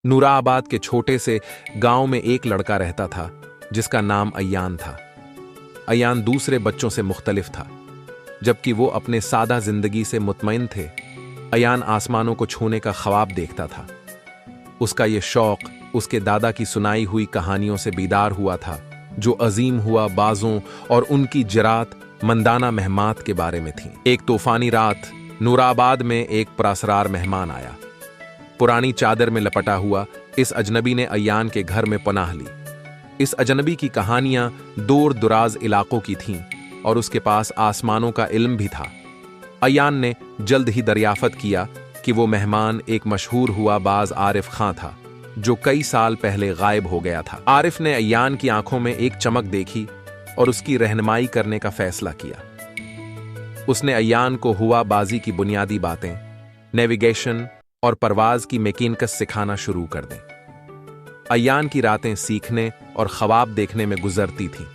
नूराबाद के छोटे से गांव में एक लड़का रहता था जिसका नाम अयान था। अयान दूसरे बच्चों से मुख्तलिफ था। जबकि वो अपने सादा जिंदगी से मुतमईन थे, अयान आसमानों को छूने का ख्वाब देखता था। उसका ये शौक उसके दादा की सुनाई हुई कहानियों से बीदार हुआ था, जो अजीम हुआ बाजों और उनकी जरात मंदाना मेहमात के बारे में थी। एक तूफानी रात नूराबाद में एक पुरअसरार मेहमान आया। पुरानी चादर में लपटा हुआ इस अजनबी ने अयान के घर में पनाह ली। इस अजनबी की कहानियां दूर दुराज इलाकों की थीं और उसके पास आसमानों का इल्म भी था। अयान ने जल्द ही दरियाफत किया कि वो मेहमान एक मशहूर हुआ बाज आरिफ खां था, जो कई साल पहले गायब हो गया था। आरिफ ने अयान की आंखों में एक चमक देखी और उसकी रहनुमाई करने का फैसला किया। उसने अयान को हुआ बाजी की बुनियादी बातें, नेविगेशन और परवाज की मैकेनिक्स सिखाना शुरू कर दें। अयान की रातें सीखने और ख्वाब देखने में गुजरती थीं,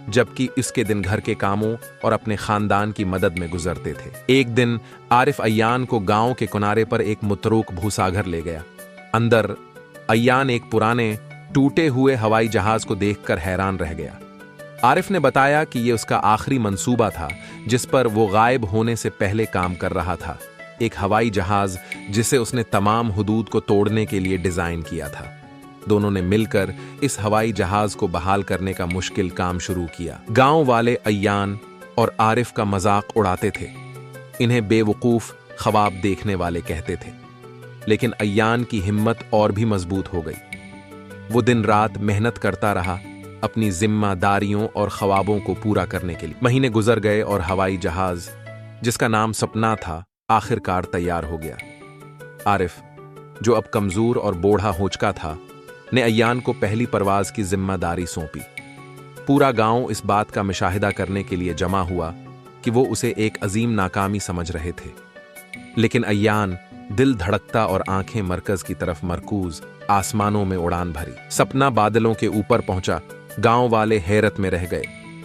जबकि इसके दिन घर के कामों और अपने खानदान की मदद में गुजरते थे। एक दिन आरिफ अयान को गांव के किनारे पर एक मुतरूक भूसाघर ले गया। अंदर अयान एक पुराने टूटे हुए हवाई जहाज को देखकर हैरान रह गया। आरिफ ने बताया कि यह उसका आखिरी मंसूबा था जिस पर वो गायब होने से पहले काम कर रहा था, एक हवाई जहाज जिसे उसने तमाम हुदूद को तोड़ने के लिए डिजाइन किया था। दोनों ने मिलकर इस हवाई जहाज को बहाल करने का मुश्किल काम शुरू किया। गांव वाले अयान और आरिफ का मजाक उड़ाते थे, इन्हें बेवकूफ ख्वाब देखने वाले कहते थे। लेकिन अयान की हिम्मत और भी मजबूत हो गई। वो दिन रात मेहनत करता रहा अपनी जिम्मेदारियों और ख्वाबों को पूरा करने के लिए। महीने गुजर गए और हवाई जहाज, जिसका नाम सपना था, आखिरकार तैयार हो गया। आरिफ, जो अब कमजोर और बूढ़ा हो चुका था, ने अयान को पहली परवाज की जिम्मेदारी सौंपी। पूरा गांव इस बात का मुशाहिदा करने के लिए जमा हुआ कि वो उसे एक अजीम नाकामी समझ रहे थे। लेकिन अयान, दिल धड़कता और आंखें मरकज की तरफ मरकूज, आसमानों में उड़ान भरी। सपना बादलों के ऊपर पहुंचा। गांव वाले हैरत में रह गए।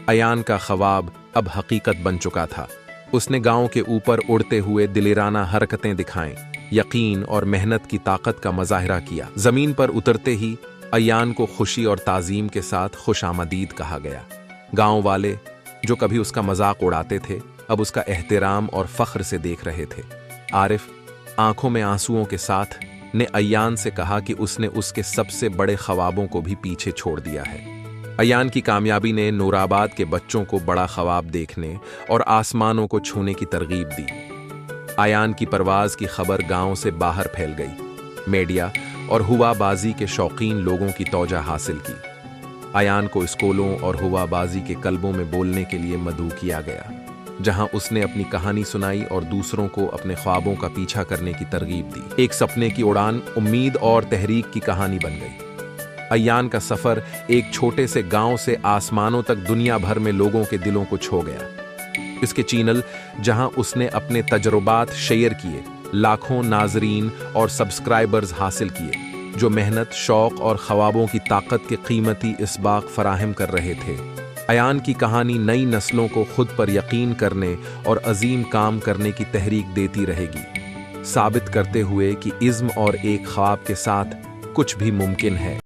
अयान का ख्वाब अब हकीकत बन चुका था। उसने गांव के ऊपर उड़ते हुए दिलेराना हरकतें दिखाएं, यकीन और मेहनत की ताकत का मुजाहिरा किया। जमीन पर उतरते ही अयान को खुशी और ताजीम के साथ खुशामदीद कहा गया। गांव वाले, जो कभी उसका मजाक उड़ाते थे, अब उसका एहतराम और फख्र से देख रहे थे। आरिफ, आंखों में आंसुओं के साथ, ने अयान से कहा कि उसने उसके सबसे बड़े ख्वाबों को भी पीछे छोड़ दिया है। अयान की कामयाबी ने नूराबाद के बच्चों को बड़ा ख्वाब देखने और आसमानों को छूने की तरगीब दी। अयान की परवाज की खबर गांव से बाहर फैल गई। मीडिया और हुआबाजी के शौकीन लोगों की तौजा हासिल की। अयान को स्कूलों और हुआबाजी के क्लबों में बोलने के लिए मदऊ किया गया, जहां उसने अपनी कहानी सुनाई और दूसरों को अपने ख्वाबों का पीछा करने की तरगीब दी। एक सपने की उड़ान उम्मीद और तहरीक की कहानी बन गई। अयान का सफर एक छोटे से गांव से आसमानों तक दुनिया भर में लोगों के दिलों को छू गया। इसके चैनल, जहां उसने अपने तजुर्बात शेयर किए, लाखों नाजरीन और सब्सक्राइबर्स हासिल किए, जो मेहनत, शौक और ख्वाबों की ताकत के कीमती इसबाक फराहम कर रहे थे। अयान की कहानी नई नस्लों को खुद पर यकीन करने और अजीम काम करने की तहरीक देती रहेगी, साबित करते हुए कि इज़्म और एक ख्वाब के साथ कुछ भी मुमकिन है।